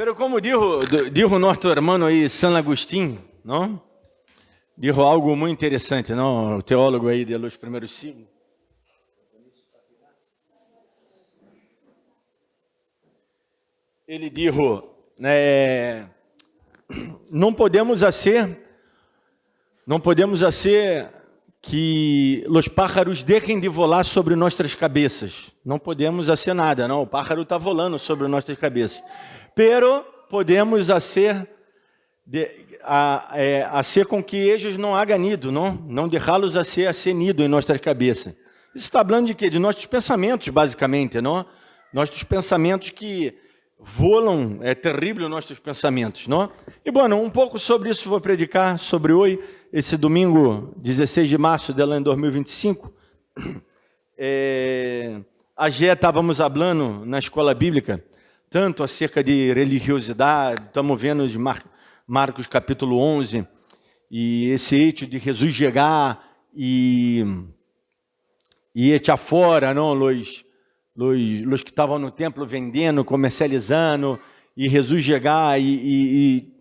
Pero como dijo nosso irmão aí, San Agustín, não? Dijo algo muito interessante, não? O teólogo aí de los primeiros siglos. Ele dijo, não podemos fazer que os pájaros deixem de volar sobre nossas cabeças. Não podemos fazer nada, não. O pájaro está volando sobre nossas cabeças. Pero podemos fazer com que eles não hagam nido, não deixá-los a ser nido em nossas cabeças. Isso está falando de quê? De nossos pensamentos, basicamente, não? Nossos pensamentos que voam, é terrível nossos pensamentos, não? E, bueno, pouco sobre isso vou predicar sobre hoje, esse domingo 16 de março do ano 2025. Ayer estávamos falando na escola bíblica, tanto acerca de religiosidade, estamos vendo de Marcos capítulo 11, e esse hecho de Jesus chegar e echar fora, não, os que estavam no templo vendendo, comercializando, e Jesus chegar e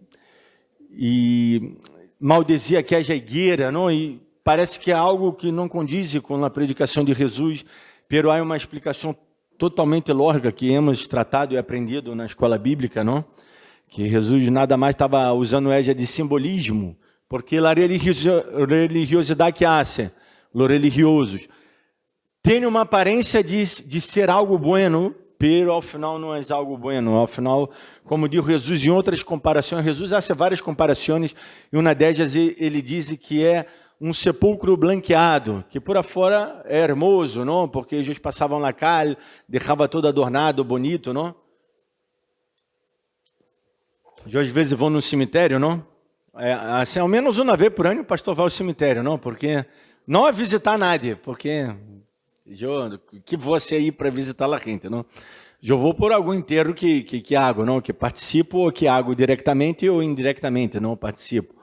maldizia que haja higueira, não? E parece que é algo que não condiz com a predicação de Jesus, pero há uma explicação totalmente lógica que hemos tratado e aprendido na escola bíblica, não? Que Jesus nada mais estava usando égide de simbolismo, porque a religiosidade que hace, os religiosos, tem uma aparência de ser algo bueno, pero ao final não é algo bueno. Ao final, como diz Jesus em outras comparações, Jesus hace várias comparações, e uma delas ele diz que é um sepulcro blanqueado, que por afora é hermoso, não? Porque eles passavam na calle, deixava todo adornado, bonito, não? Eu às vezes vou no cemitério, não? Assim, ao menos uma vez por ano o pastor vai ao cemitério, não? Porque não é visitar nada, porque que você ir para visitar a gente, não? Eu vou por algum enterro que hago, não? Que participo ou que hago diretamente ou indiretamente, não participo.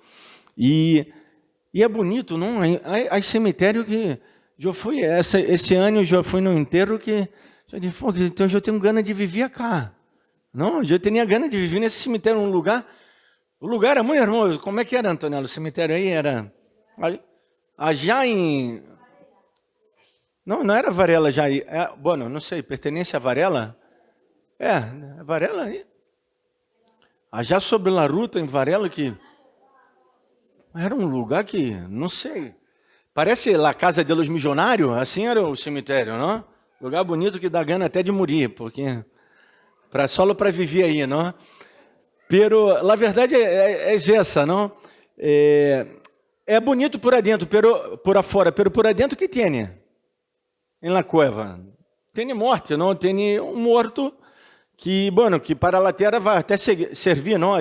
E é bonito, não? Há cemitério que eu fui esse ano, eu fui no enterro que eu disse, então eu tenho gana de viver cá. Não, eu tinha gana de viver nesse cemitério, o lugar era muito hermoso. Como é que era, Antonella? O cemitério aí era já em... Não era Varela já. Bueno, não sei, pertence a Varela? Varela aí. Já sobre a ruta em Varela, que era um lugar que, não sei, parece a Casa de los Missionários, assim era o cemitério, não? Lugar bonito que dá gana até de morrer, porque só para viver aí, não? Pero, a verdade é essa, não? É bonito por adentro, por afora, pero por adentro que tem? Em la cueva tem morte, não? Tem um morto que, bueno, que para a terra vai até servir, não?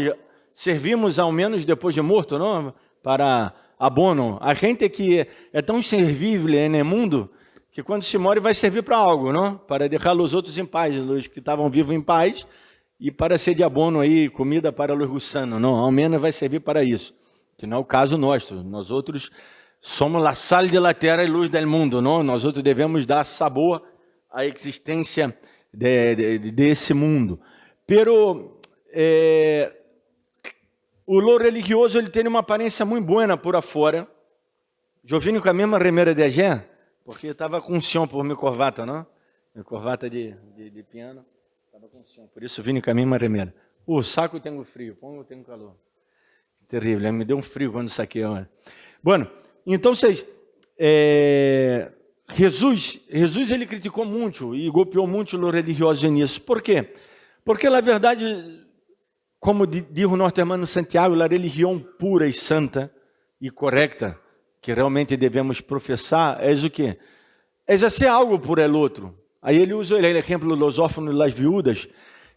Servimos ao menos depois de morto, não? Para abono. A gente que é tão inservível no mundo que quando se morre vai servir para algo, não? Para deixar os outros em paz, os que estavam vivos em paz, e para ser de abono aí, comida para os gusanos, não? Ao menos vai servir para isso. Que não é o caso nosso. Nós outros somos a sal de la terra e luz del mundo, não? Nós outros devemos dar sabor à existência desse mundo. Pero o lo religioso ele tem uma aparência muito boa por afora. Eu vim com a mesma remera de ayer, porque estava com chão por minha corbata, não? Minha corbata de piano estava com chão, por isso vim com a mesma remera. O saco tenho frio, pongo tenho calor. Terrível, me deu um frio quando saquei. Bueno, então vocês, Jesus ele criticou muito e golpeou muito os religiosos nisso. Por quê? Porque na verdade, como diz o nosso irmão Santiago, a religião pura e santa e correta que realmente devemos professar é o quê? É ser algo por el outro. Aí ele usa o exemplo dos órfãos e das viúvas,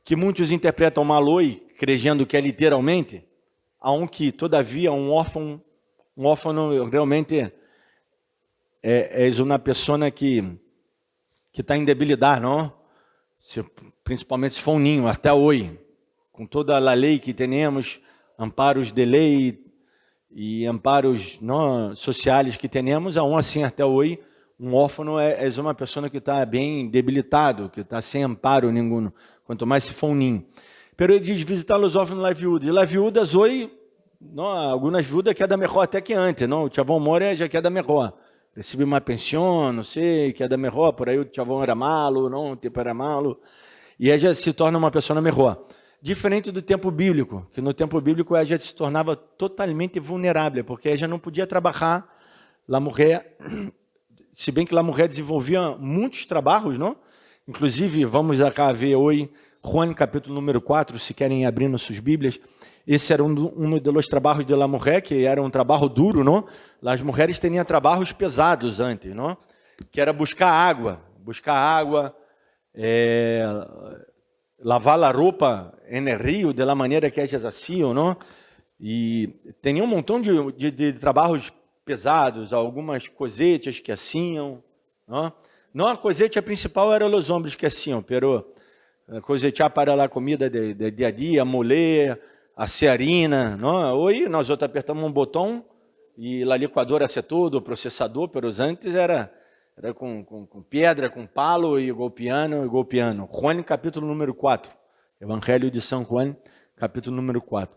que muitos interpretam mal hoje, crendo que é literalmente, aunque todavia um órfão realmente é uma pessoa que está em debilidade, não? Principalmente se for um ninho, até hoje, com toda a lei que temos, amparos de lei e amparos não, sociais que temos, assim até hoje, um órfão é uma pessoa que está bem debilitado, que está sem amparo nenhum, quanto mais se for um ninho. pero ele diz visitar los órfãos las viudas. E las viudas hoje, não, algumas viudas quedam melhor até que antes, não? O chavão mora já queda melhor. Recebe uma pensão, não sei, queda melhor, por aí o chavão era malo, não, o tempo era malo. E ela já se torna uma pessoa melhor. Diferente do tempo bíblico, que no tempo bíblico ela já se tornava totalmente vulnerável, porque ela já não podia trabalhar. A mulher, se bem que a mulher desenvolvia muitos trabalhos, não? Inclusive, vamos acá ver hoje, Juan capítulo número 4, se querem abrir nas suas Bíblias. Esse era um dos trabalhos da mulher, que era um trabalho duro, não? As mulheres tinham trabalhos pesados antes, não? Que era buscar água, lavar a roupa no rio da maneira que elas faziam, não? E tinha um montão de trabalhos pesados, algumas cosetas que haciam, não? Não, a coseta principal eram os homens que haciam, pero cosetear para a comida de dia a dia, moler, a harina, não? Hoje nós outros apertamos um botão e a liquadora hace tudo, o processador, pero antes era com pedra, com palo e golpeando. Juan capítulo número 4, Evangelho de São Juan, capítulo número 4.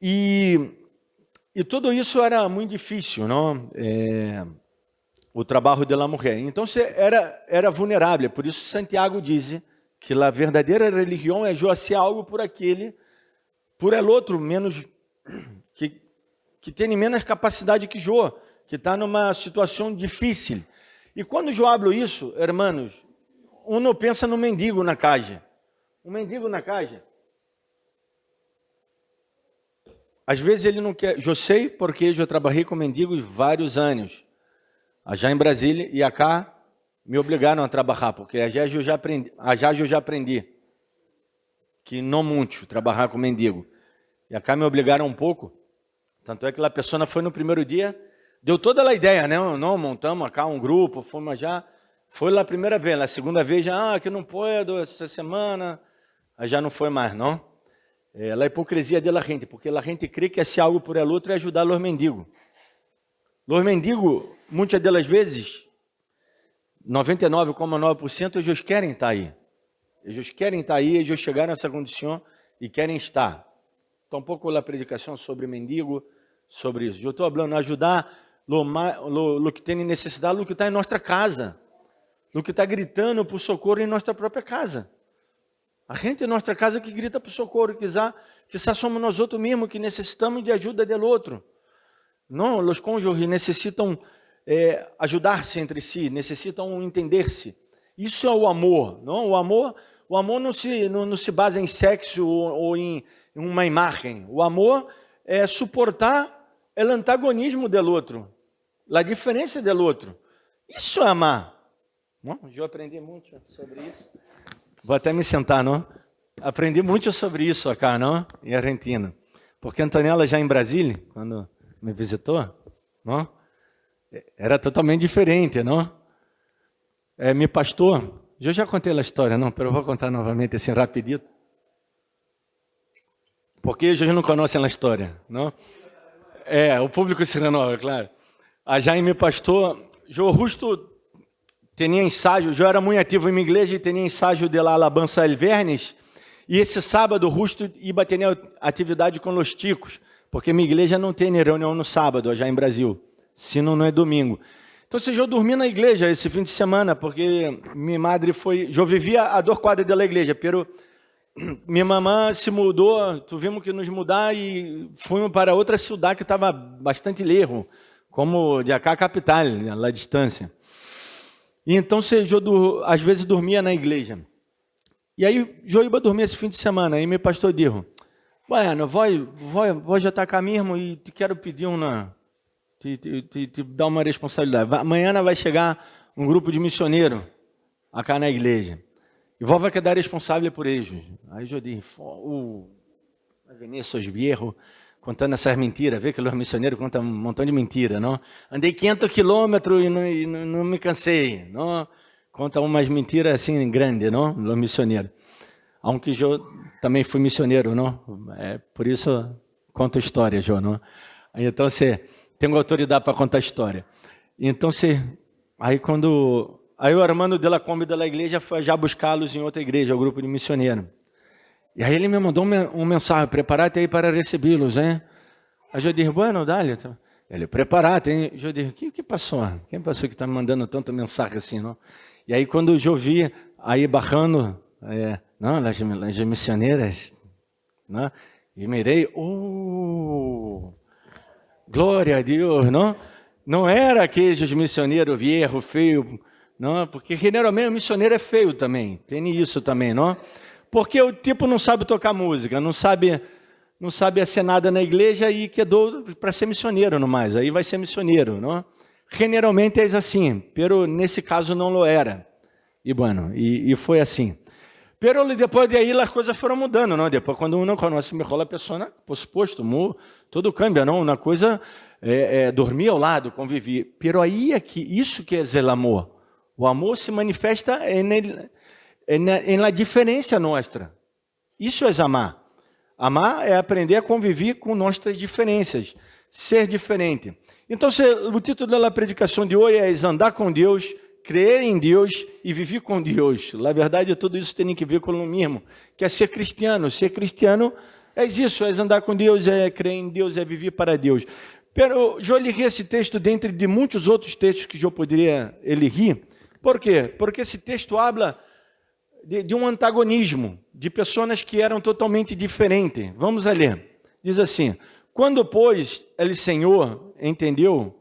E tudo isso era muito difícil, não? O trabalho da mulher. Então você era vulnerável. Por isso Santiago diz que a verdadeira religião é fazer algo por aquele, por el outro, menos que tem menos capacidade que Jó, que está numa situação difícil. E quando eu hablo isso, hermanos, uno pensa no mendigo na casa. Um mendigo na casa. Às vezes ele não quer. Eu sei porque eu trabalhei com mendigos vários anos. Já em Brasília e acá me obrigaram a trabalhar, porque eu já aprendi que não muito trabalhar com mendigo. E acá me obrigaram um pouco. Tanto é que a pessoa foi no primeiro dia, deu toda a ideia, né? Não, montamos acá um grupo, fomos já. Foi lá a primeira vez, a segunda vez já, que não puedo essa semana. Aí já não foi mais, não. A hipocrisia da gente, porque a gente crê que esse algo por el outro é ajudar os mendigos. Os mendigos, muitas delas vezes, 99,9%, eles querem estar aí. Eles chegaram nessa condição e querem estar. Então, um pouco a predicação sobre mendigo, sobre isso. Eu estou falando, ajudar o que tem necessidade, o que está em nossa casa, o que está gritando por socorro em nossa própria casa. A gente em nossa casa que grita por socorro, quizá somos nós outros mesmos que necessitamos de ajuda do outro. Não, os cônjuges necessitam ajudar-se entre si, necessitam entender-se. Isso é o amor, não? O amor não se basa em sexo ou em uma imagem. O amor é suportar o antagonismo do outro, a diferença do outro. Isso é amar. Não? Eu aprendi muito sobre isso. Vou até me sentar, não? Aprendi muito sobre isso acá, não? Em Argentina. Porque Antonella já em Brasília, quando me visitou, não? Era totalmente diferente, não? Me pastor, eu já contei a história, não? Mas eu vou contar novamente assim rapidito. Porque eles não conhecem a história, não? O público se renova, claro. A Jaime pastor, eu justo tinha ensaio, eu era muito ativo em minha igreja e tinha ensaio de la alabanza el viernes, e esse sábado justo ia ter atividade com os ticos, porque minha igreja não tem reunião no sábado, já em Brasil, se não é domingo. Então, eu dormi na igreja esse fim de semana, porque minha madre foi... Eu vivia a 2 quadras da igreja, pero minha mamãe se mudou, tivemos que nos mudar e fomos para outra cidade que estava bastante lejos, como de acá a capital, lá à distância. E então, eu às vezes dormia na igreja. E aí, eu ia dormir esse fim de semana, aí meu pastor disse, bueno, vou já estar cá mesmo e te quero pedir te dar uma responsabilidade. Amanhã vai chegar um grupo de missioneiros acá na igreja. E vó vai quedar responsável por eles. Aí eu disse, vai venir seus viejos contando essas mentiras. Vê que os missioneiros contam um montão de mentiras, não? Andei 500 quilômetros e não me cansei, não? Conta umas mentiras assim grandes, não? Os missioneiros. Aunque eu também fui missioneiro, não? Por isso conto história, João, não? Então você tem autoridade para contar história. Então aí o hermano de la Kombi da igreja foi já buscá-los em outra igreja, o grupo de missioneiro. E aí ele me mandou um mensagem, prepara-te aí para recebê-los, hein? Aí eu disse, bueno, dale. Ele, prepara-te, hein? Eu disse, o que passou? Quem passou que está me mandando tanta mensagem assim, não? E aí quando eu vi, aí bajando, não, las missioneras, não? E mirei, glória a Deus, não? Não era aqueles missioneiros viejo, feio, não? Porque generalmente o missioneiro é feio também, tem isso também, não? Porque o tipo não sabe tocar música, não sabe ser nada na igreja e quedou para ser missioneiro no mais, aí vai ser missioneiro, não? Generalmente é assim, pero nesse caso não lo era. E bueno, e foi assim. Pero depois de aí as coisas foram mudando, não? Depois quando uno conoce mejor a pessoa, por supuesto, tudo cambia, não? Uma coisa dormir ao lado, conviver. Pero aí é que isso que é o amor. O amor se manifesta na diferença nossa. Isso é amar. Amar é aprender a conviver com nossas diferenças, ser diferente. Então, o título da predicação de hoje é andar com Deus, crer em Deus e viver com Deus. Na verdade, tudo isso tem que ver com o mesmo, que é ser cristiano. Ser cristiano é isso, é andar com Deus, é crer em Deus, é viver para Deus. Pero eu li esse texto dentre de muitos outros textos que eu poderia elegir. Por quê? Porque esse texto habla de um antagonismo, de pessoas que eram totalmente diferentes. Vamos a ler. Diz assim, quando, pois, o Senhor entendeu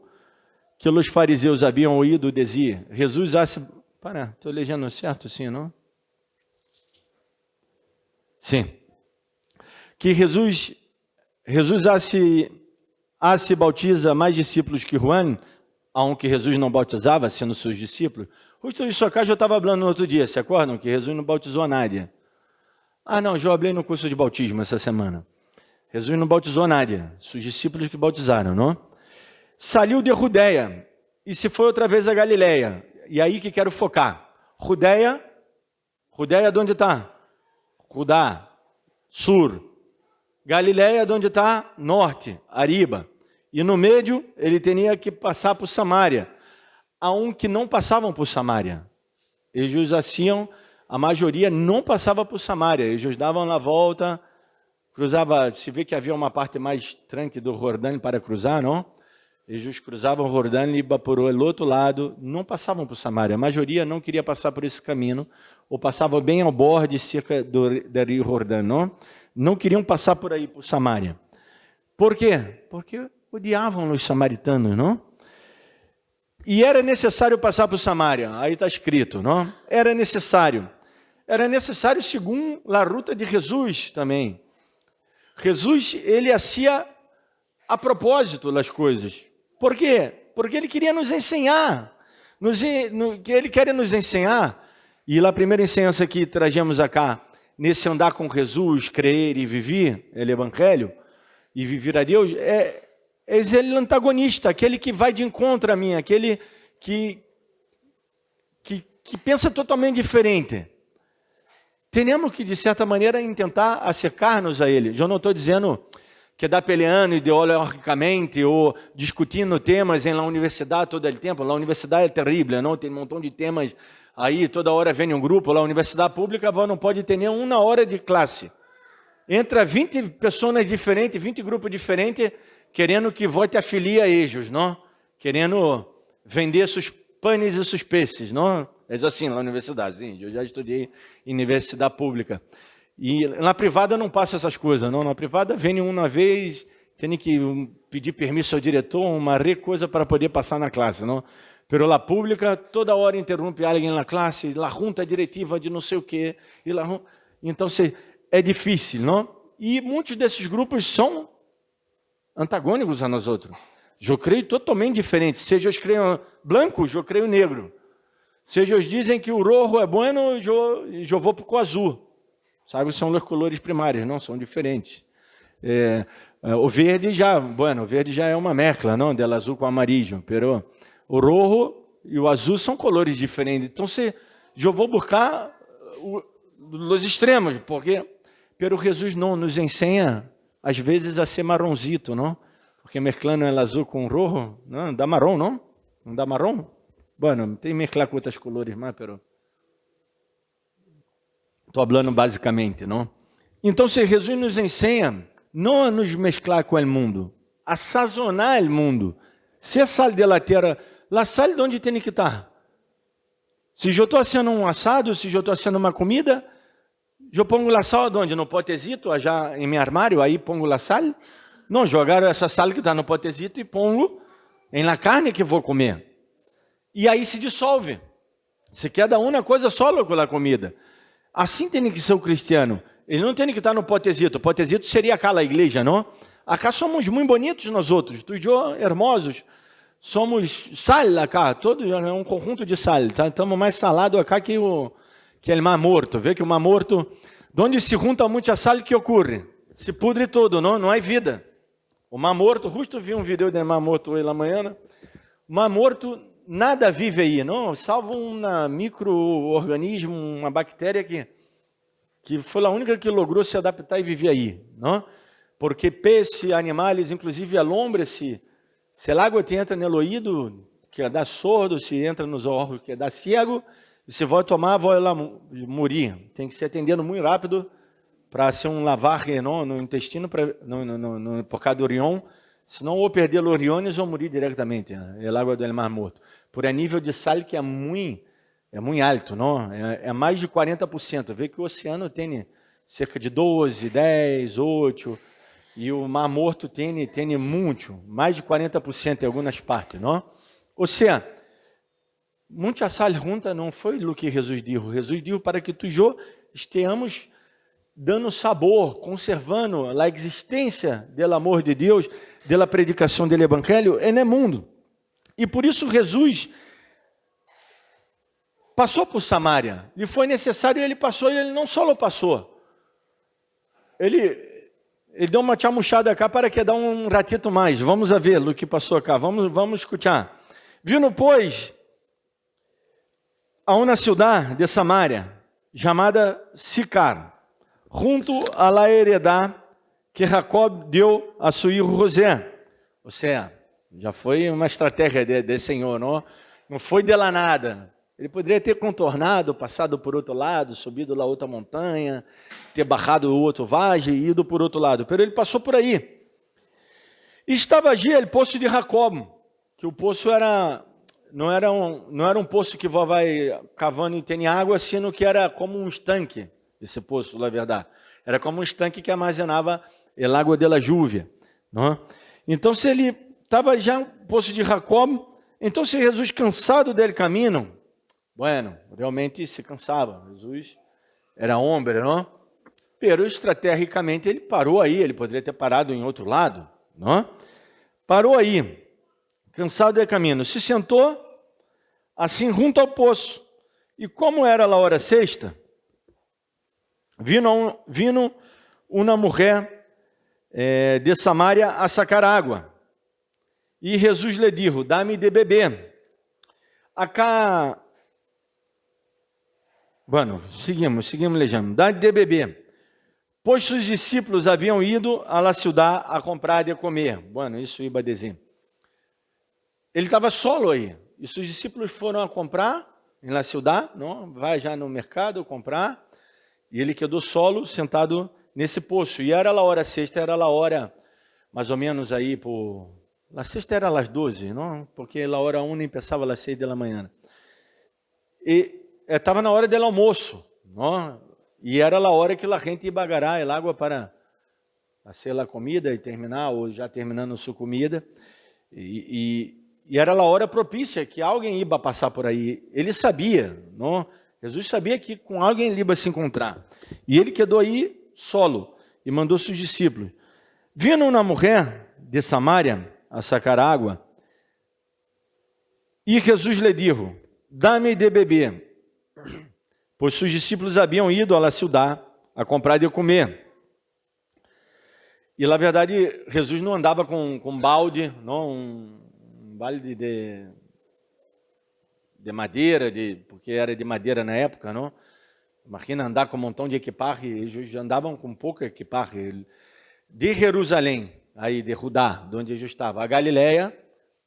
que os fariseus haviam ouído dizer, Jesus hace... estou lendo certo assim, não? Sim. Que Jesus hace bautiza mais discípulos que Juan, aunque Jesus não bautizava, sendo seus discípulos. Justo isso acá eu estava falando no outro dia, se acordam? Que Jesus não bautizou a Nádia. Não, eu falei no curso de bautismo essa semana. Jesus não bautizou a Nádia, seus discípulos que bautizaram, não? Saiu de Judeia e se foi outra vez a Galileia. E aí que quero focar. Judeia de onde está? Judá, sur. Galileia de onde está? Norte, Ariba. E no meio ele tinha que passar por Samaria. Há um que não passavam por Samaria. Eles haciam, a maioria não passava por Samaria. Eles davam na volta, cruzava, se vê que havia uma parte mais tranquila do Jordão para cruzar, não? Eles cruzavam o Jordão e por o outro lado, não passavam por Samaria. A maioria não queria passar por esse caminho, ou passavam bem ao borde cerca do Rio Jordão, não? Não queriam passar por aí, por Samaria. Por quê? Porque odiavam os samaritanos, não? E era necessário passar por Samaria, aí está escrito, não? Era necessário segundo a ruta de Jesus também. Jesus, ele hacía a propósito das coisas. Por quê? Porque ele queria nos ensinar, ele quer nos ensinar, e a primeira ensinança que trazemos acá, nesse andar com Jesus, crer e viver, o Evangelho, e viver a Deus, é ele antagonista, aquele que vai de encontro a mim, aquele que pensa totalmente diferente. Temos que, de certa maneira, tentar acercar-nos a ele. Eu não estou dizendo que dá peleando ideologicamente ou discutindo temas na universidade todo o tempo. A universidade é terrível, não? Tem um montão de temas aí, toda hora vem um grupo. A universidade pública não pode ter nem uma hora de classe. Entra 20 pessoas diferentes, 20 grupos diferentes, querendo que vote a filia a eles, não? Querendo vender seus panes e seus peixes, não? É assim na universidade, sim. Eu já estudei em universidade pública. E na privada não passa essas coisas, não. Na privada vem uma vez, tem que pedir permisso ao diretor, uma coisa para poder passar na classe, não? Pero lá pública, toda hora interrompe alguém na classe, lá junta a diretiva de não sei o quê. Então, é difícil, não? E muitos desses grupos são antagônicos a nós outros. Eu creio totalmente diferente. Seja eu creio branco, eu creio negro. Seja eles dizem que o rojo é bueno, eu vou para o azul. Sabe, são os colores primários, não são diferentes. O verde já é uma mescla, não, del azul com amarillo, pero o rojo e o azul são colores diferentes. Então, eu vou buscar os extremos, porque pero Jesus não nos ensina às vezes a ser marronzito, não? Porque mesclando o azul com o rojo, não dá marrom, não? Não dá marrom? Bueno, tem que mesclar com outras colores, mas pero estou falando basicamente, não? Então, se Jesus nos ensina não a nos mesclar com o mundo, a sazonar o mundo. Se é sal de la terra, la sal de onde tem que estar? Se eu estou fazendo um assado, se eu estou fazendo uma comida, eu pongo la sal onde? No potezito, já em meu armário, aí pongo la sal? Não, jogar essa sal que está no potezito e pongo em la carne que vou comer. E aí se dissolve. Se queda uma coisa só com a comida. Assim tem que ser o cristiano. Ele não tem que estar no potezito. O potezito seria aquela igreja, não? Acá somos muito bonitos nós outros. Tu e eu, hermosos. Somos sal acá. Todo é um conjunto de sal. Estamos mais salados acá que o Mar Morto. Vê que o Mar Morto, onde se junta muita sal, que ocorre? Se pudre todo, não há vida. O Mar Morto, justo vi um vídeo do Mar Morto hoje na manhã. O Mar Morto, nada vive aí, não? Salvo um micro-organismo, uma bactéria que foi a única que logrou se adaptar e viver aí, não? Porque peixe, animais, inclusive a lombre, se a água te entra no ouído, que dá sordo, se entra nos órgãos, que dá cego, e se vai tomar, vai lá morrer. Tem que ser atendido muito rápido para ser um lavar no intestino, por causa do orião, senão ou perder os oriones ou morrer diretamente. É a água do Mar Morto. Por a nível de sal que é muito alto, não? É mais de 40%. Vê que o oceano tem cerca de 12, 10, 8, e o Mar Morto tem muito, mais de 40% em algumas partes, não? Ou seja, muita sal junta não foi o que Jesus disse. Jesus disse para que tu e eu estejamos dando sabor, conservando a existência do amor de Deus, da predicação do Evangelho no mundo. E por isso Jesus passou por Samaria. E foi necessário, ele passou, e ele não só passou. Ele deu uma chamuchada cá para que dá um ratito mais. Vamos ver o que passou cá. Vamos escutar. Vindo, pois, a uma cidade de Samaria, chamada Sicar, junto a la heredad que Jacob deu a seu filho José. Ou seja, já foi uma estratégia de Senhor, não foi de lá nada. Ele poderia ter contornado, passado por outro lado, subido lá outra montanha, ter barrado o outro vale e ido por outro lado. Mas ele passou por aí. E estava ali o poço de Jacob, que o poço não era um poço que vai cavando e tem água, sino que era como um estanque, esse poço, na verdade. Era como um estanque que armazenava a água da lluvia. Não? Então, se ele estava já no poço de Jacob, então se Jesus cansado dele caminho, bueno, realmente se cansava. Jesus era homem, não? Pero estrategicamente ele parou aí, ele poderia ter parado em outro lado, não? Parou aí, cansado de caminho, se sentou assim junto ao poço. E como era a hora sexta, vindo uma mulher de Samaria a sacar água. E Jesus lhe disse: dá-me de beber. Acá, bueno, seguimos lendo. Dá-me de beber. Pois os discípulos haviam ido a la ciudad a comprar de comer. Bueno, isso iba a dizer. Ele estava solo aí. E os discípulos foram a comprar em la ciudad, não? Vai já no mercado comprar. E ele quedou solo, sentado nesse poço. E era a hora sexta, era a hora mais ou menos aí por... A sexta era às 12, não? Porque a hora 1 começava às 6 da manhã. E estava na hora do almoço, não? E era a hora que a gente ia bagarar a água para fazer a comida e terminar, ou já terminando sua comida. E era a hora propícia que alguém ia passar por aí. Ele sabia, não? Jesus sabia que com alguém ele ia se encontrar. E ele quedou aí solo e mandou seus discípulos. Vindo uma mulher de Samaria a sacar água, e Jesus lhe disse: dá-me de beber. Pois seus discípulos haviam ido a la ciudad a comprar de comer. E, na verdade, Jesus não andava com balde, não, um balde de madeira, porque era de madeira na época, não? Imagina andar com um montão de equipagem, eles andavam com pouca equipagem. De Jerusalém, aí de Judá, de onde Jesus estava, a Galileia,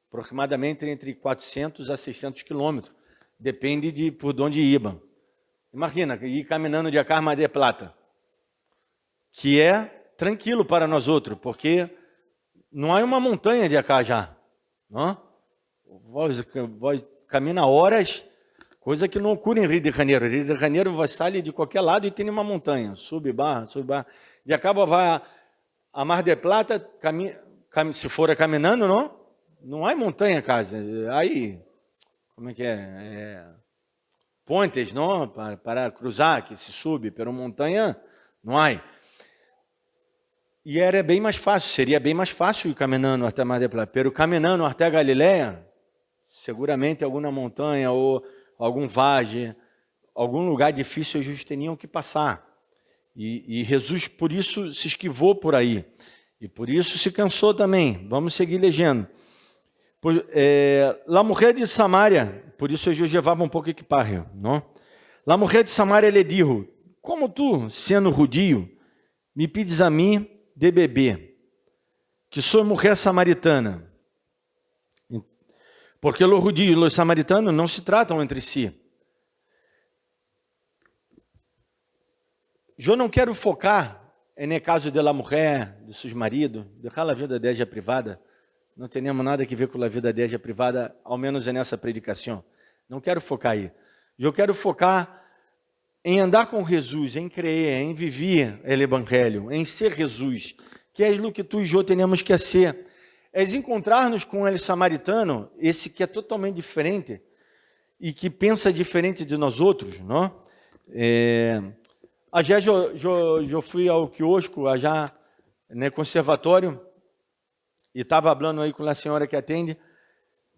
aproximadamente entre 400 a 600 quilômetros, depende por onde iam. Imagina, ir caminhando de carro de plata. que é tranquilo para nós outros, porque não há uma montanha de acá já, não? Vós camina horas, coisa que não ocorre em Rio de Janeiro. Rio de Janeiro vai sair de qualquer lado e tem uma montanha, sube barra, e acaba vai a Mar del Plata, se for caminhando, não há montanha, casa. Aí, como é que é? Pontes, não, para cruzar, que se sube pela montanha, não há. E era bem mais fácil, seria bem mais fácil ir caminhando até Mar del Plata. Pero caminhando até a Galileia, seguramente alguma montanha ou algum vale, algum lugar difícil eles teriam que passar. E Jesus, por isso, se esquivou por aí. E por isso se cansou também. Vamos seguir lendo. La mujer de Samaria, por isso Jesus levava um pouco de equipaje, não? La mujer de Samaria lhe dijo: como tu, sendo judio, me pedes a mim de beber, que sou mulher samaritana? Porque os judios e os samaritanos não se tratam entre si. Eu não quero focar no caso da mulher, de seus maridos, deixar a vida dela privada. Não temos nada que ver com a vida dela privada, ao menos nessa predicação. Não quero focar aí. Eu quero focar em andar com Jesus, em crer, em viver o Evangelho, em ser Jesus, que é o que tu e eu temos que ser. É encontrar-nos com ele samaritano, esse que é totalmente diferente e que pensa diferente de nós outros, não? Já eu fui ao quiosco, já no conservatório, e estava falando aí com a senhora que atende,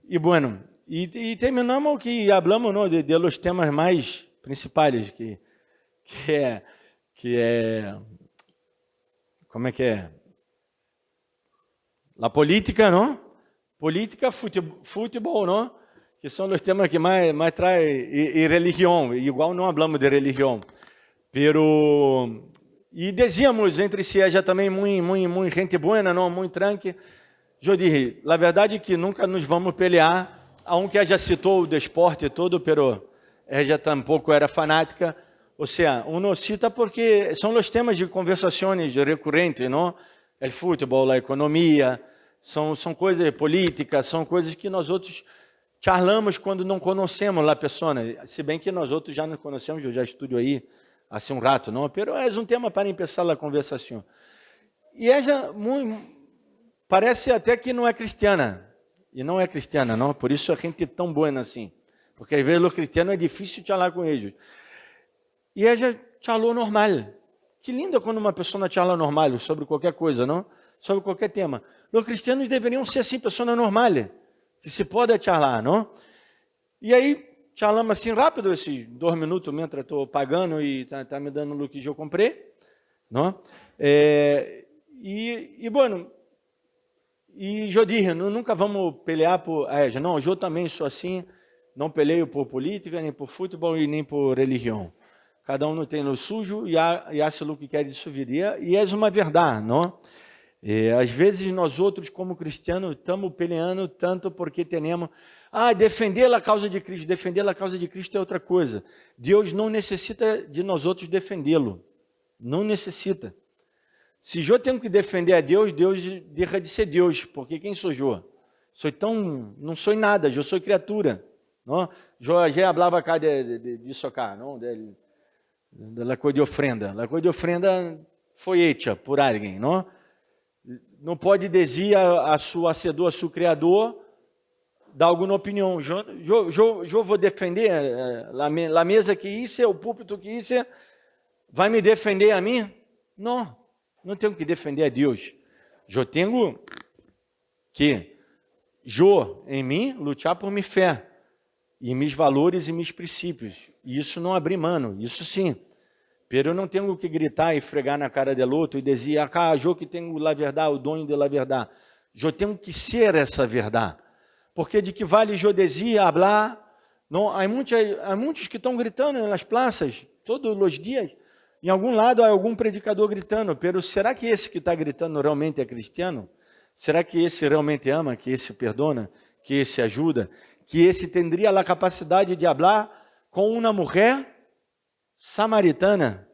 e bueno, e terminamos que falamos, não, de los temas mais principais, que é como é que é? A política, não? Política, futebol, não? Que são os temas que mais traz, e religião, igual não falamos de religião. E dizíamos entre si, já também muito gente boa, não, muito tranque. Eu disse, a verdade é que nunca nos vamos pelear, aunque ela já citou o desporte todo, pero ela tampouco era fanática. Ou seja, uno cita porque são os temas de conversações recorrentes, não? O futebol, a economia, são coisas políticas, são coisas que nós outros charlamos quando não conhecemos a pessoa. Se bem que nós outros já nos conhecemos, eu já estudo aí há um rato, não? Pero é um tema para começar a conversação. E ela parece até que não é cristiana. E não é cristiana, não? Por isso a gente é tão boa assim. Porque às vezes os cristianos é difícil falar com eles. E ela falou normal. Que lindo quando uma pessoa fala normal sobre qualquer coisa, não? Sobre qualquer tema. Os cristianos deveriam ser assim, pessoas normais, que se pode falar, não? E aí, falamos assim rápido, esses 2 minutos, mentre estou pagando e tá me dando o que eu comprei, não? Bueno, e eu disse, nunca vamos pelear por... não, eu também sou assim, não peleio por política, nem por futebol e nem por religião. Cada um tem o sujo e acha o que quer de sua vida. E é uma verdade, não? Às vezes nós outros, como cristianos, estamos peleando tanto porque temos... defender a causa de Cristo. Defender a causa de Cristo é outra coisa. Deus não necessita de nós outros defendê-lo. Não necessita. Se eu tenho que defender a Deus, Deus deixa de ser Deus. Porque quem sou eu? Não sou nada, eu sou criatura. Não? Eu já falava cá disso cá, não? Da coisa de ofrenda. A coisa de ofrenda foi hecha por alguém, não? Não pode dizer a seu hacedor, a seu criador, dar alguma opinião. Eu vou defender a mesa que isso, o púlpito que isso, vai me defender a mim? Não tenho que defender a Deus. Eu tenho que, em mim, lutar por minha fé, e meus valores e meus princípios. E isso não abrir mano, isso sim. Pero eu não tenho que gritar e fregar na cara do outro e dizer, eu que tenho a verdade, o dono da verdade. Eu tenho que ser essa verdade. Porque de que vale eu dizer, falar? Não, há muitos que estão gritando nas praças, todos os dias. Em algum lado há algum predicador gritando, pero será que esse que está gritando realmente é cristiano? Será que esse realmente ama, que esse perdona, que esse ajuda, que esse teria a capacidade de falar com uma mulher samaritana,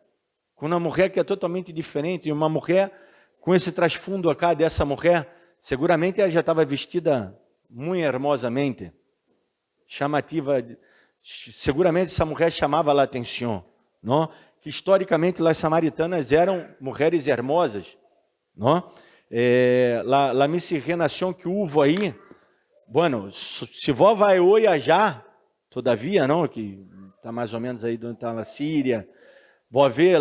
com uma mulher que é totalmente diferente, e uma mulher com esse trasfundo acá dessa mulher, seguramente ela já estava vestida muito hermosamente, chamativa, seguramente essa mulher chamava a atenção, não? Que historicamente as samaritanas eram mulheres hermosas, não? La miscigenação que houve aí, bueno, se vó vai hoje já, todavia, não, que está mais ou menos aí onde está na Síria, vou ver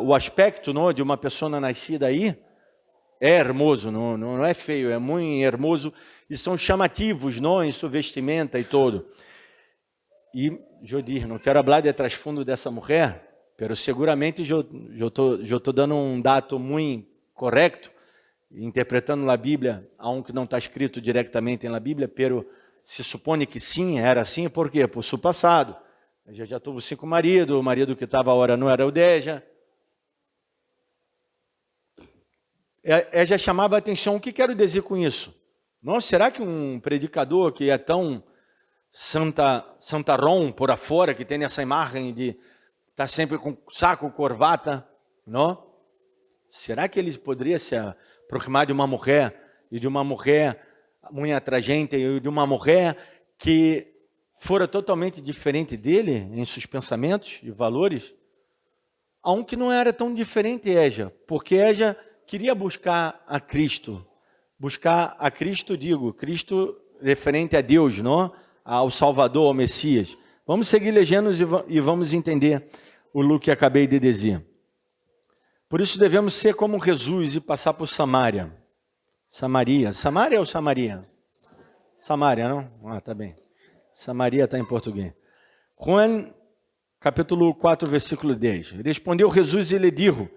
o aspecto, não, de uma pessoa nascida aí, é hermoso, não é feio, é muito hermoso, e são chamativos, não, em sua vestimenta e todo. E, eu digo, não quero falar de trasfundo dessa mulher, pero seguramente eu estou dando um dado muito correto, interpretando a Bíblia, aunque não está escrito diretamente na Bíblia, pero se supõe que sim, era assim, por quê? Por seu passado. Já teve 5 maridos, o marido que estava agora não era o Deja. Já chamava a atenção. O que quero dizer com isso? Nossa, será que um predicador que é tão santarrão por afora, que tem essa imagem de estar sempre com saco, corbata, não? Será que ele poderia se aproximar de uma mulher, e de uma mulher muito atraente, e de uma mulher que fora totalmente diferente dele em seus pensamentos e valores? Aunque não era tão diferente Éja, porque Éja queria buscar a Cristo, Cristo referente a Deus, não? Ao Salvador, ao Messias. Vamos seguir lendo e vamos entender o que acabei de dizer. Por isso devemos ser como Jesus e passar por Samaria. Samaria ou Samaria? Samaria, não? Ah, tá bem. Samaria está em português. Juan, capítulo 4, versículo 10. Respondeu Jesus e lhe disse: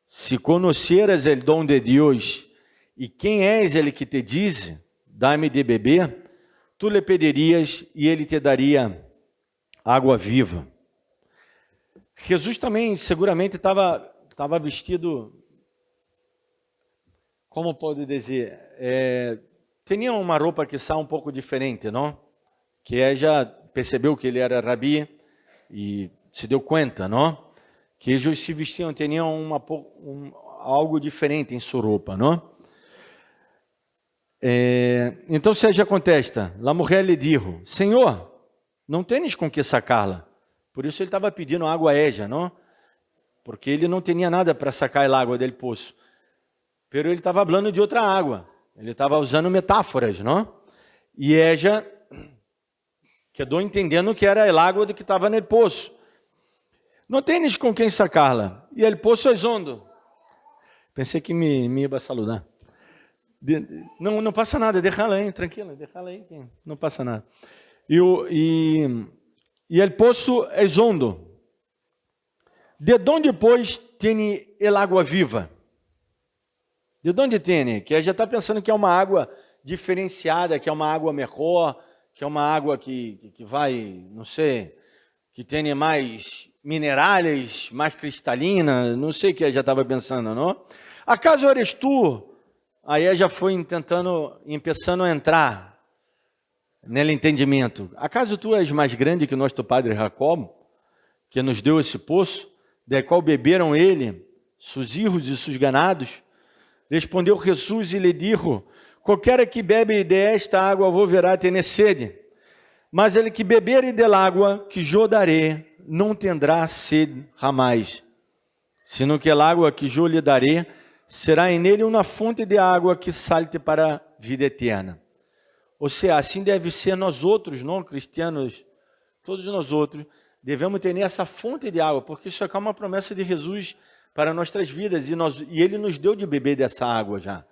se conheceras o dom de Deus, e quem és ele que te diz, dá-me de beber, tu lhe pedirias e ele te daria água viva. Jesus também seguramente estava vestido, como pode dizer, tinha uma roupa que está um pouco diferente, não? Que já percebeu que ele era rabi e se deu conta, não? Que eles se vestiam, tinham algo diferente em sua roupa, não? Então Seja contesta, a mulher lhe disse: Senhor, não tens com que sacá-la. Por isso ele estava pedindo água a Éja, não? Porque ele não tinha nada para sacar a água do poço. Pero ele estava falando de outra água. Ele estava usando metáforas, não? E Éja quedou entendendo que era a água que estava no poço. Não tens com quem sacá-la. E o poço é hondo. Pensei que me ia saludar. Não passa nada, deixa-la aí, tranquila, deixa-la aí, não passa nada. E o poço é hondo. De onde, pois, tem a água viva? De onde tem? Que já está pensando que é uma água diferenciada, que é uma água melhor, que é uma água que vai, não sei, que tem mais minerais, mais cristalina, não sei o que já estava pensando, não? Acaso eres tu? Aí já foi começando a entrar nele entendimento. Acaso tu és mais grande que nosso padre Jacob, que nos deu esse poço, da qual beberam ele, seus filhos e seus ganados? Respondeu Jesus e lhe disse: qualquer que bebe desta água volverá ter sede, mas ele que beber da água que eu darei, não terá sede jamais, sino que a água que eu lhe darei será nele uma fonte de água que salte para a vida eterna. Ou seja, assim deve ser nós outros, não cristianos, todos nós outros, devemos ter essa fonte de água, porque isso aqui é uma promessa de Jesus para nossas vidas, e ele nos deu de beber dessa água já.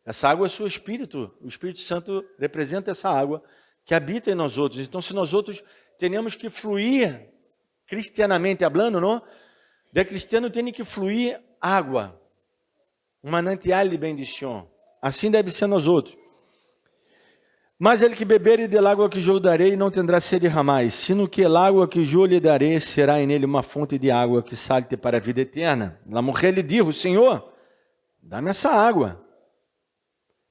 Essa água é seu Espírito, o Espírito Santo representa essa água que habita em nós outros. Então, se nós outros temos que fluir, cristianamente falando, não? De cristiano tem que fluir água, um manancial de bendição. Assim deve ser nós outros. Mas ele que beber da água que eu darei não terá sede jamais, sino que a água que eu lhe darei será nele uma fonte de água que salte para a vida eterna. A mulher lhe disse: Senhor, dá-me essa água,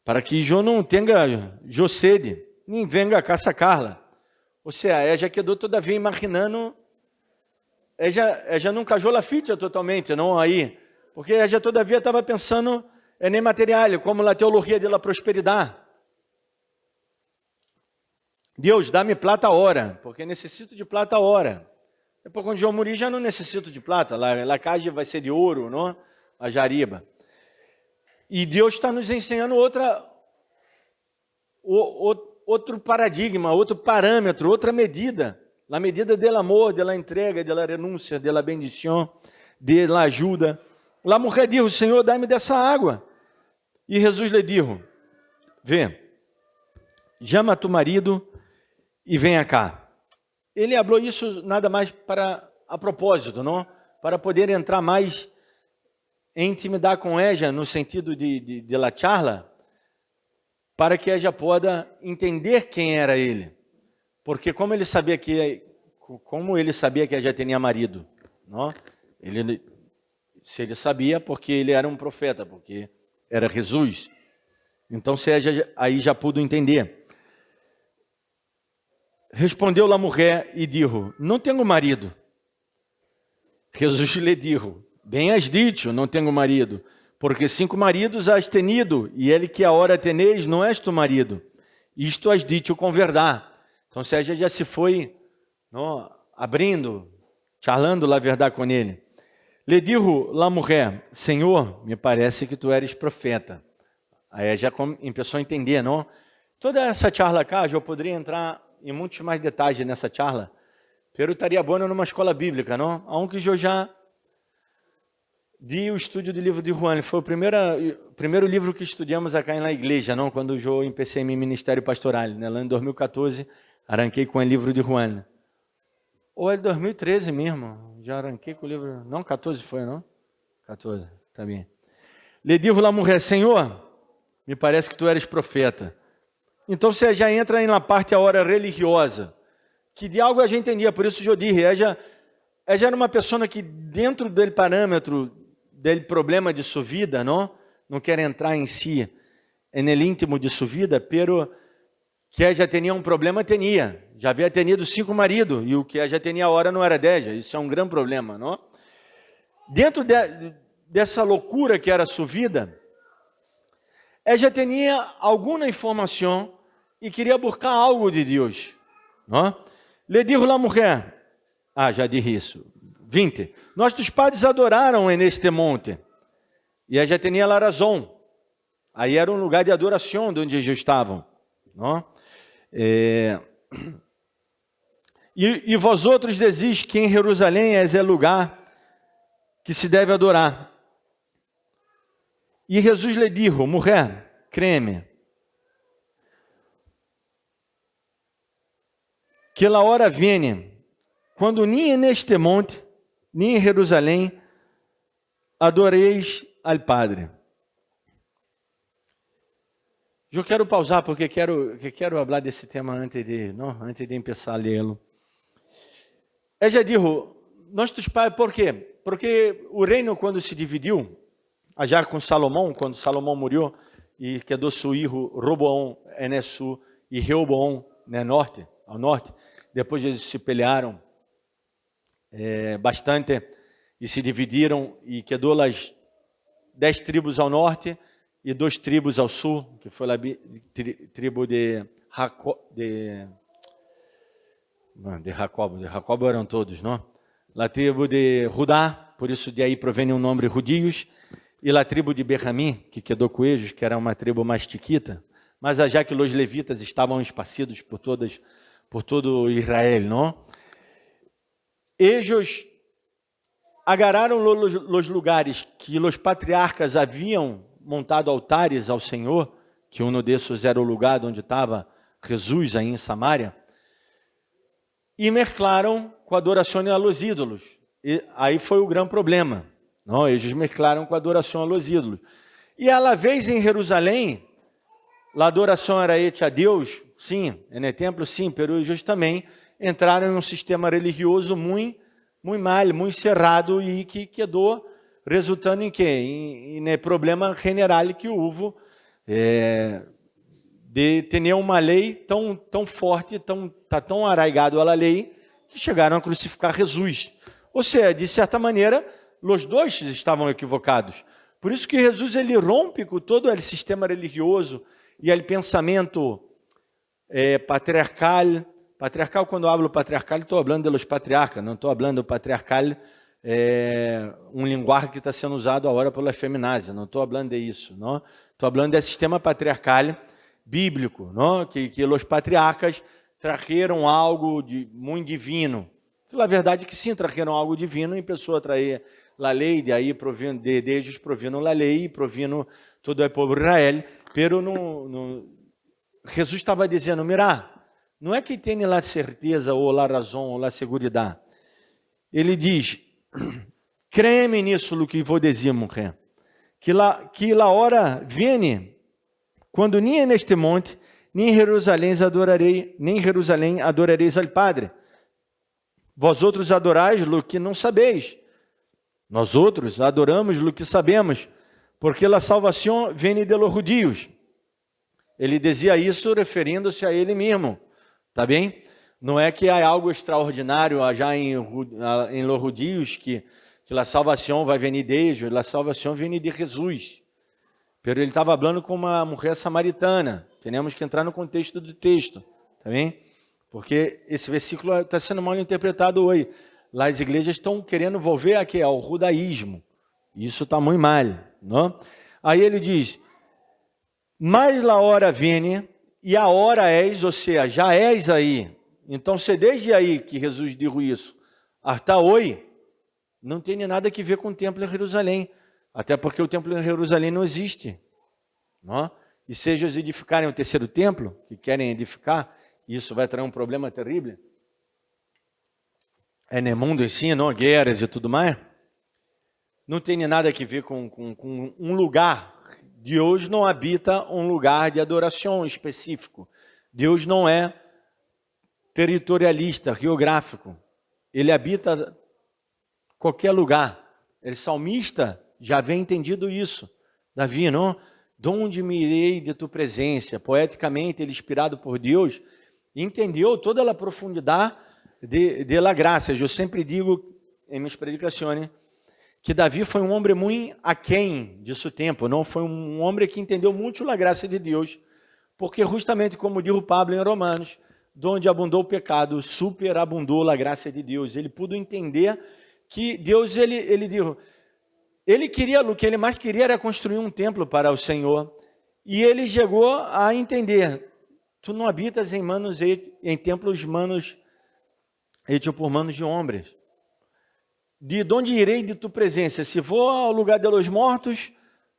para que eu não tenha sede, nem venga cá sacá-la. Ou seja, ela já quedou todavia imaginando ella não cayó la ficha totalmente, não aí, porque ella todavia estava pensando em material, como a teologia da prosperidade. Deus, dá-me plata agora, porque necessito de plata agora. Depois, quando eu morir, já não necessito de plata, a casa vai ser de ouro, não? A jariba. E Deus está nos ensinando outro paradigma, outro parâmetro, outra medida. A medida do amor, da entrega, da renúncia, da bendição, da ajuda. A mulher disse, Senhor, dá-me dessa água. E Jesus lhe disse, vê, chama tu marido e venha cá. Ele falou isso nada mais para a propósito, não? Para poder entrar mais em intimidade com ela, no sentido de la charla, para que ela possa entender quem era ele. Porque como ele sabia que ela já tinha marido, não? Se ele sabia, porque ele era um profeta, porque era Jesus. Então, aí já pudo entender. Respondeu a mulher e disse, não tenho marido. Jesus lhe disse, bem has dito, não tenho marido, porque 5 maridos has tenido, e ele que agora teneis não és tu marido. Isto has dito com verdade. Então, se ela já se foi, não, abrindo, charlando a verdade com ele. Lhe disse a mulher, Senhor, me parece que tu eres profeta. Aí já começou a entender, não? Toda essa charla cá, eu poderia entrar em muitos mais detalhes nessa charla, pero estaria bom numa escola bíblica, não? Aunque eu já di o estudo do livro de Juan, foi o primeiro livro que estudamos aqui na igreja, não? Quando eu empecei meu ministério pastoral, né? Lá em 2014, arranquei com o livro de Juan. Ou é 2013 mesmo, já arranquei com o livro, não, 14 foi, não? 14, tá bem. Lhe disse a mulher, Senhor, me parece que tu eres profeta. Então você já entra na parte a hora religiosa, que de algo a gente entendia, por isso eu disse, ela era uma pessoa que dentro do parâmetro, do problema de sua vida, não quer entrar em si, no íntimo de sua vida, pero que ela já tinha um problema, já havia tenido 5 maridos, e o que ela já tinha agora não era 10, isso é um grande problema, não? Dentro dessa loucura que era sua vida, ela já tinha alguma informação e queria buscar algo de Deus, não? Lhe disse a mulher, já disse isso, 20, nossos pais adoraram neste monte, e ela já tinha a razão, aí era um lugar de adoração de onde eles estavam, não? E vós outros dizis que em Jerusalém é lugar que se deve adorar. E Jesus lhe disse, mulher, creme, que a hora vem, quando nem neste monte, nem em Jerusalém, adoreis ao Padre. Eu quero pausar porque quero falar desse tema antes de começar a lê-lo. Ela já disse, nossos pais, por quê? Porque o reino, quando se dividiu, já com Salomão, quando Salomão morreu, e quedou seu filho Roboão no sul e Reoboão ao norte, depois eles se pelearam bastante e se dividiram, e quedou as 10 tribos ao norte, e 2 tribos ao sul, que foi a tribo de Jacob eram todos, não? A tribo de Judá, por isso de aí provém o nome Judios, e a tribo de Benjamim, que quedou com eles, que era uma tribo mais chiquita, mas já que os levitas estavam esparcidos por todo Israel, não? Eles agarraram os lugares que os patriarcas haviam montado altares ao Senhor, que um desses era o lugar onde estava Jesus aí em Samaria, e mesclaram com a adoração aos ídolos. E aí foi o grande problema, não? Eles mesclaram com a adoração aos ídolos. E a vez em Jerusalém, a adoração era a Deus, sim, no templo, sim, pero eles também entraram em um sistema religioso muito mal, muito cerrado, e que quedou resultando em quê? Em problema general que houve de ter uma lei tão forte, tão arraigado à lei, que chegaram a crucificar Jesus. Ou seja, de certa maneira, os dois estavam equivocados. Por isso que Jesus ele rompe com todo o sistema religioso e o pensamento patriarcal. Patriarcal, quando eu hablo patriarcal, estou falando de los patriarcas, não estou falando patriarcal, linguagem que está sendo usado agora pelas feminazes, não estou falando disso, não. Estou falando do sistema patriarcal bíblico, não? Que os patriarcas trajeron algo muito divino. Na verdade que sim, trajeron algo divino e pessoa traía a lei, de aí provino, de ellos provino a lei e provino todo o povo de Israel, pero Jesus estava dizendo, mira, não é que tem a certeza ou a razão ou a segurança. Ele diz, creme nisso o que vou dizer, mulher, que a hora vem, quando nem neste monte, nem em Jerusalém adorareis ao Padre. Vós outros adorais o que não sabeis. Nós outros adoramos o que sabemos, porque a salvação vem de los judíos. Ele dizia isso referindo-se a ele mesmo, tá bem? Não é que há algo extraordinário já em los judíos, que a salvação vai vir de eles, a salvação vem de Jesus. Pero ele estava falando com uma mulher samaritana. Temos que entrar no contexto do texto, tá bem? Porque esse versículo está sendo mal interpretado hoje. Lá as igrejas estão querendo volver aqui ao judaísmo. Isso está muito mal, não? Aí ele diz, mas a hora vem, e a hora és, ou seja, já és aí. Então, se desde aí que Jesus disse isso, até hoje, não tem nada que ver com o templo em Jerusalém. Até porque o templo em Jerusalém não existe. Não? E se eles edificarem o terceiro templo, que querem edificar, isso vai trazer um problema terrível. No mundo em si, não? Guerras e tudo mais. Não tem nada a ver com um lugar. Deus não habita um lugar de adoração específico. Deus não é territorialista, geográfico. Ele habita qualquer lugar. O salmista já vem entendido isso. Davi, não? Donde me irei de tu presença? Poeticamente, ele, inspirado por Deus, entendeu toda a profundidade de la graça. Eu sempre digo em minhas predicações que Davi foi um homem muito aquém de seu tempo, não foi um homem que entendeu muito a graça de Deus, porque justamente como diz o Pablo em Romanos, donde abundou o pecado, superabundou a graça de Deus. Ele pôde entender que Deus, ele disse, ele queria, o que ele mais queria era construir um templo para o Senhor, e ele chegou a entender, tu não habitas em templos manos, hechos por manos de homens. De onde irei de tu presença? Se vou ao lugar de los mortos,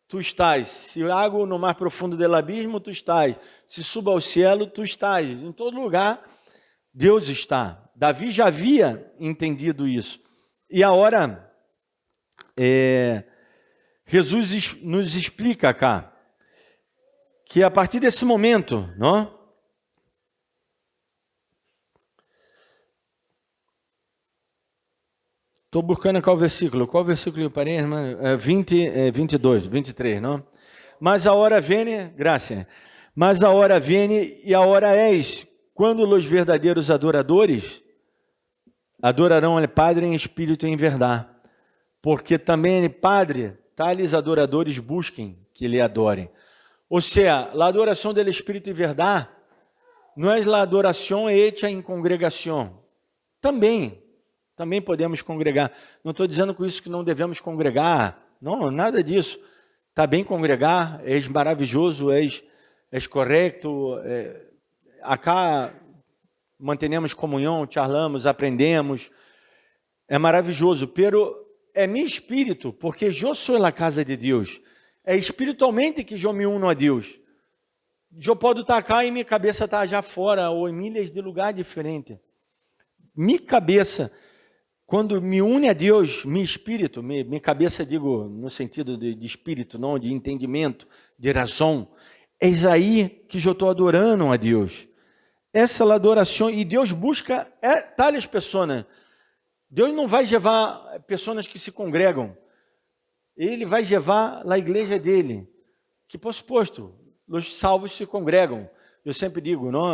tu estás. Se hago no mais profundo do abismo, tu estás. Se subo ao cielo, tu estás. Em todo lugar, Deus está. Davi já havia entendido isso. E agora, Jesus nos explica cá, que a partir desse momento, não? Estou buscando qual versículo eu parei, irmã? 22, 23, não? Mas a hora vem, graça, mas a hora vem e a hora és, quando os verdadeiros adoradores adorarão ao Padre em espírito e em verdade, porque também, Padre, tales adoradores busquem que lhe adorem. Ou seja, a adoração do Espírito e verdade não é a adoração hecha em congregação. Também podemos congregar. Não estou dizendo com isso que não devemos congregar. Não, nada disso. Está bem congregar, és maravilhoso, és correto. Acá mantenemos comunhão, charlamos, aprendemos. É maravilhoso, pero é meu espírito, porque eu sou a casa de Deus. É espiritualmente que eu me uno a Deus. Eu posso estar cá e minha cabeça está já fora, ou em milhas de lugar diferente. Minha cabeça, quando me une a Deus, meu espírito, minha cabeça, digo, no sentido de espírito, não de entendimento, de razão, é aí que eu estou adorando a Deus. Essa é a adoração, e Deus busca tais pessoas. Deus não vai levar pessoas que se congregam, Ele vai levar a igreja dele, que, por suposto, os salvos se congregam. Eu sempre digo, não,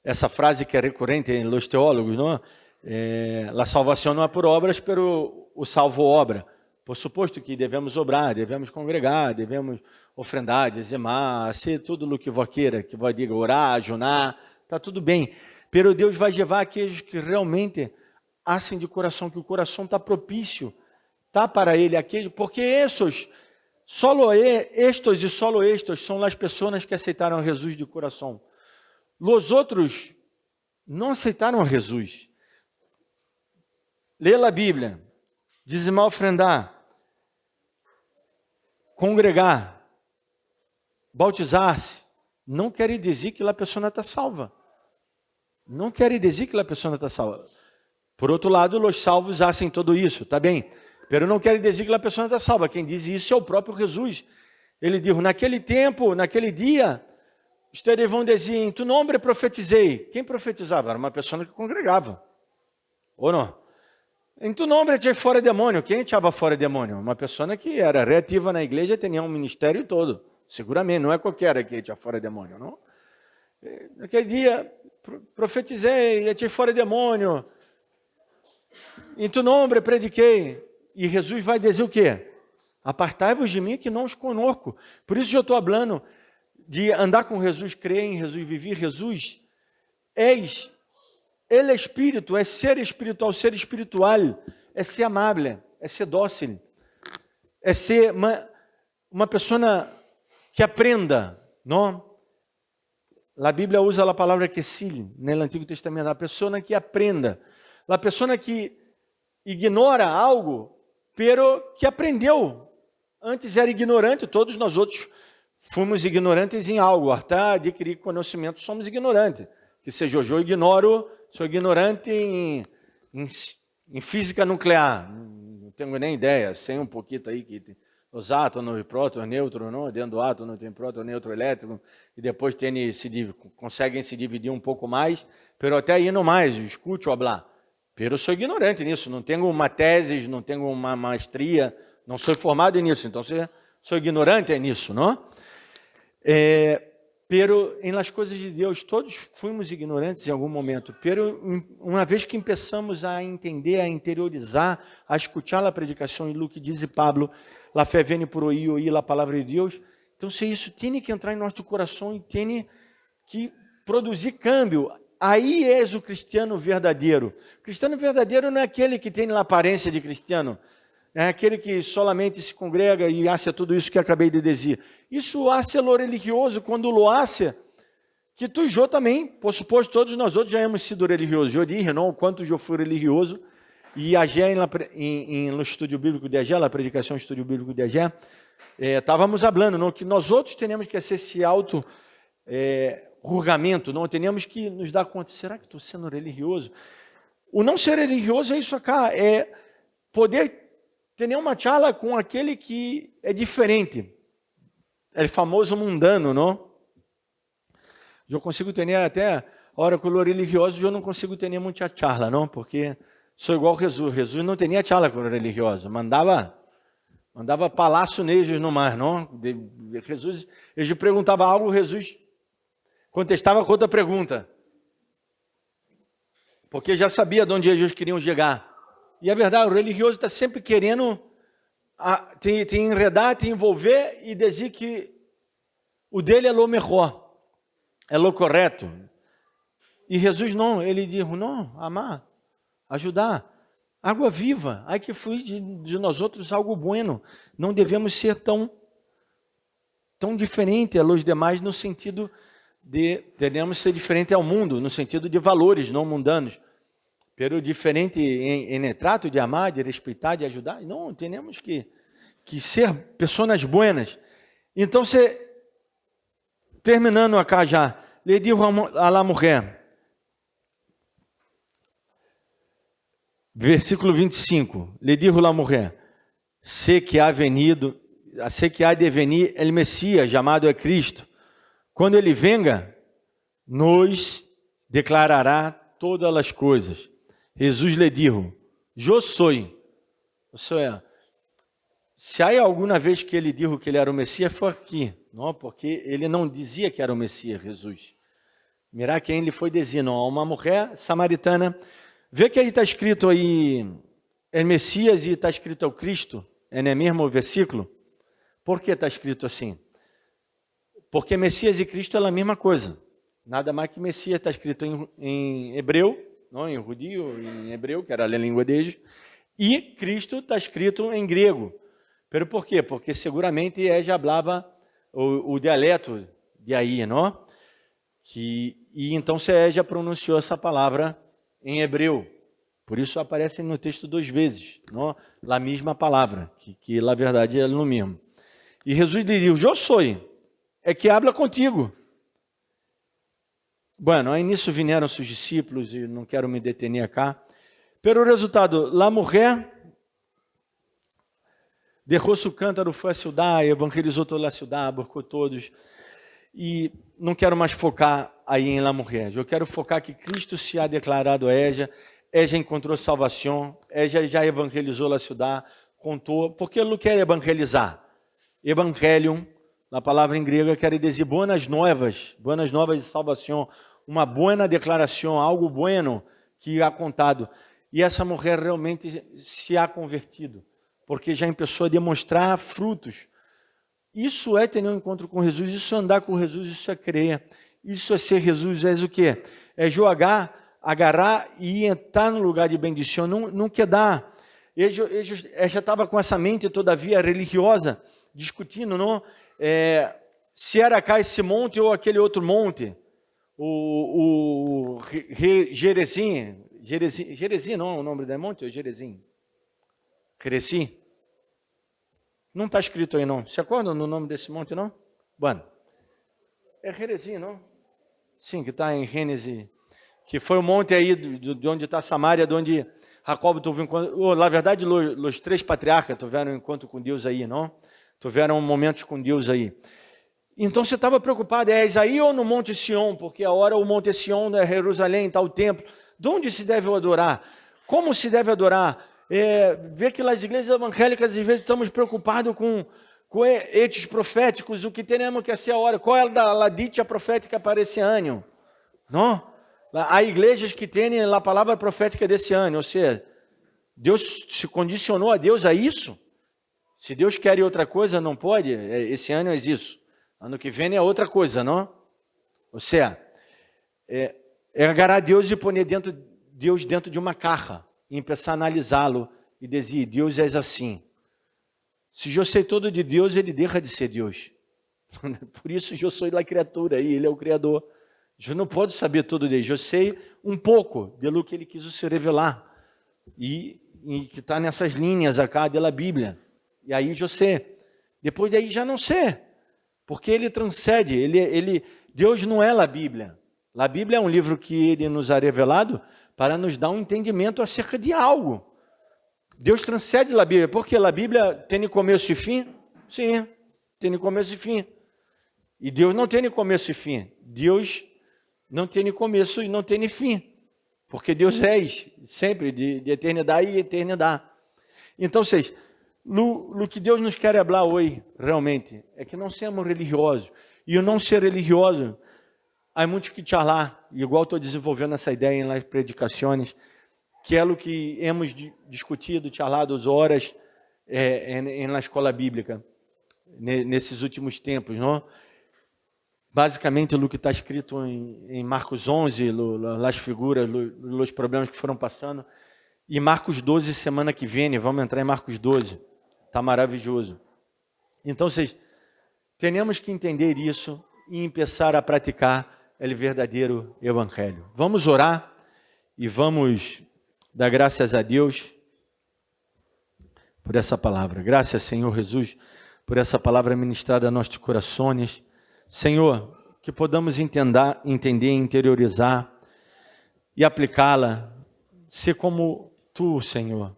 essa frase que é recorrente em los teólogos, não, La salvación no é por obras, pero o salvo obra. Por suposto que devemos obrar, devemos congregar, devemos ofrendar, dizimar, ser tudo o que vós queira, que vós diga, orar, ajunar, está tudo bem. Pero Deus vai levar aqueles que realmente hacem de coração, que o coração está propício, está para Ele, aquele, porque esses, solo estes e solo estes são as pessoas que aceitaram Jesus de coração. Os outros não aceitaram Jesus. Ler a Bíblia, dizimar, ofrendar, congregar, bautizar-se, não quer dizer que a pessoa está salva. Não quer dizer que a pessoa está salva. Por outro lado, os salvos hacem tudo isso, está bem? Pero não quer dizer que a pessoa está salva. Quem diz isso é o próprio Jesus. Ele disse, naquele tempo, naquele dia, ustedes vão dizer, em tu nome profetizei. Quem profetizava? Era uma pessoa que congregava. Ou não? Em tu nome echei fora demônio. Quem echava fora demônio? Uma pessoa que era reativa na igreja e tinha um ministério todo. Seguramente, não é qualquer que echa fora demônio, não? Naquele dia, profetizei, echei fora demônio. Em tu nome prediquei. E Jesus vai dizer o quê? Apartai-vos de mim que não os conosco. Por isso eu estou falando de andar com Jesus, crer em Jesus, viver Jesus. Ele é espírito, é ser espiritual. Ser espiritual é ser amável, é ser dócil, é ser uma pessoa que aprenda, não? A Bíblia usa a palavra que sim, no Antigo Testamento, a pessoa que aprenda, a pessoa que ignora algo, pero que aprendeu. Antes era ignorante, todos nós outros fomos ignorantes em algo, até adquirir conhecimento somos ignorantes. Que seja, eu ignoro, sou ignorante em física nuclear, não tenho nem ideia, sei um pouquinho aí que os átomos, próton, nêutron, não? Dentro do átomo tem próton, nêutron, elétron, e depois conseguem se dividir um pouco mais, pero até aí não mais, escute o falar. Pero sou ignorante nisso, não tenho uma tese, não tenho uma maestria, não sou formado nisso, então sou ignorante nisso, não? Pero em las coisas de Deus, todos fomos ignorantes em algum momento, pero uma vez que começamos a entender, a interiorizar, a escutar a predicação, e o que diz Pablo, la fé vem por ouvir a palavra de Deus, então se isso tem que entrar em nosso coração e tem que produzir câmbio. Aí és o cristiano verdadeiro. O cristiano verdadeiro não é aquele que tem a aparência de cristiano, é aquele que solamente se congrega e acha tudo isso que acabei de dizer. Isso hace lo religioso, quando lo hace, que tu e eu também, por suposto, todos nós outros já hemos sido religiosos. Eu disse, não, quanto eu fui religioso, e a Gé, no estúdio bíblico de Agé, na predicação do estúdio bíblico de Agé, estávamos falando, não, que nós outros temos que ser esse julgamento, não temos que nos dar conta, será que estou sendo religioso? O não ser religioso é isso acá, é poder ter uma charla com aquele que é diferente, é famoso mundano, não? Eu consigo ter até, a hora que eu religioso, eu não consigo ter muita charla, não? Porque sou igual Jesus, Jesus não tinha charla com o religioso, mandava palácio neles no mar, não? Jesus, ele perguntava algo, Jesus contestava com outra pergunta, porque já sabia de onde eles queriam chegar. E é verdade, o religioso está sempre querendo te enredar, te envolver e dizer que o dele é o melhor, é o correto. E Jesus não, ele diz, não, amar, ajudar, água viva, ai que fluir de nós outros algo bueno. Não devemos ser tão diferente aos demais no sentido devemos ser diferente ao mundo, no sentido de valores não mundanos, pero diferente em trato de amar, de respeitar, de ajudar. Não, temos que ser pessoas buenas. Então, terminando acá já, le dijo a la mujer, versículo 25, le dijo a la mujer, sé que há de venir el Mesías, chamado é Cristo. Quando ele venga, nos declarará todas as coisas. Jesus lhe dijo, eu sou. Isso é. Se há alguma vez que ele disse que ele era o Messias, foi aqui, não? Porque ele não dizia que era o Messias, Jesus. Mirá quem ele foi dizendo, a uma mulher samaritana, Vê que aí está escrito aí, é Messias e está escrito é o Cristo, é não é mesmo o versículo? Por que está escrito assim? Porque Messias e Cristo é a mesma coisa. Nada mais que Messias está escrito em hebreu, não em judeu, em hebreu, que era a língua deles, e Cristo está escrito em grego. Pero por quê? Porque seguramente já falava o dialeto de aí, não? E então você já pronunciou essa palavra em hebreu. Por isso aparece no texto 2 vezes, não? A mesma palavra, que na verdade é no mesmo. E Jesus diria, eu sou, é que habla contigo. Bueno, aí nisso vieram seus discípulos, e não quero me detener acá. Pero o resultado, a mulher deixou seu cântaro, foi à cidade, evangelizou toda a cidade, buscou todos. E não quero mais focar aí em la mulher. Eu quero focar que Cristo se ha declarado a ella encontrou salvação, ella já evangelizou a cidade, contou, porque ele quer evangelizar. Evangelium, a palavra em grego, quer dizer boas novas de salvação, uma boa declaração, algo bueno que ha contado. E essa mulher realmente se ha convertido, porque já começou a demonstrar frutos. Isso é ter um encontro com Jesus, isso é andar com Jesus, isso é crer, isso é ser Jesus, é o quê? É jogar, agarrar e entrar no lugar de bendição, não quedar. Eu já estava com essa mente todavia religiosa, discutindo, não? Se era cá esse monte ou aquele outro monte, o Gerezim, não é o nome do monte, ou Gerezim? Gerezim? Não está escrito aí, não. Se acorda no nome desse monte, não? Bueno, é Gerezim, não? Sim, que está em Gênesis, que foi o monte aí de onde está Samaria, de onde Jacob teve um encontro. Na verdade, os 3 patriarcas tiveram um encontro com Deus aí, não? Tiveram momentos com Deus aí. Então você estava preocupado, é aí ou no Monte Sião? Porque a hora o Monte Sião é Jerusalém, está o templo. De onde se deve adorar? Como se deve adorar? Ver que nas igrejas evangélicas, às vezes, estamos preocupados com hechos proféticos, o que temos que ser a hora. Qual é a dicha profética para esse ano? Não? Há igrejas que têm a palavra profética desse ano, ou seja, Deus se condicionou a Deus a isso? Se Deus quer outra coisa, não pode? Esse ano é isso. Ano que vem é outra coisa, não? Ou seja, agarrar Deus e pôr Deus dentro de uma carra e começar a analisá-lo e dizer, Deus é assim. Se eu sei todo de Deus, ele deixa de ser Deus. Por isso eu sou a criatura e ele é o Criador. Eu não posso saber tudo dele, eu sei um pouco do que ele quis se revelar. E que está nessas linhas acá da Bíblia. E aí eu sei. Depois daí já não sei. Porque ele transcende. Deus não é a Bíblia. A Bíblia é um livro que ele nos ha revelado para nos dar um entendimento acerca de algo. Deus transcende a Bíblia. Porque a Bíblia tem começo e fim? Sim, tem começo e fim. E Deus não tem começo e fim. Deus não tem começo e não tem fim. Porque Deus é sempre de eternidade e eternidade. Então, vocês, no que Deus nos quer falar hoje, realmente, é que não sejamos religiosos. E o não ser religioso, há muitos que charlar, igual estou desenvolvendo essa ideia nas predicações, que é o que hemos discutido, charlado horas na escola bíblica, nesses últimos tempos, não? Basicamente, o que está escrito em Marcos 11, as figuras, os problemas que foram passando, e Marcos 12, semana que vem, vamos entrar em Marcos 12, está maravilhoso. Então, vocês, temos que entender isso e começar a praticar o verdadeiro evangelho. Vamos orar e vamos dar graças a Deus por essa palavra. Graças, Senhor Jesus, por essa palavra ministrada a nossos corações. Senhor, que podamos entender, interiorizar e aplicá-la, ser como Tu, Senhor,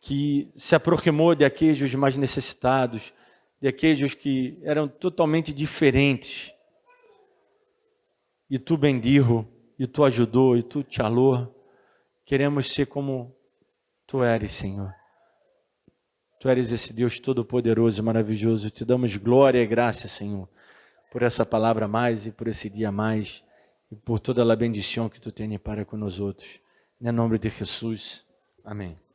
que se aproximou de aqueles mais necessitados, de aqueles que eram totalmente diferentes. E Tu bendijo, e Tu ajudou, e Tu te alou. Queremos ser como Tu eres, Senhor. Tu eres esse Deus todo-poderoso e maravilhoso. Te damos glória e graça, Senhor, por essa palavra mais e por esse dia mais e por toda a bendição que Tu tens para com nós outros. Em nome de Jesus. Amém.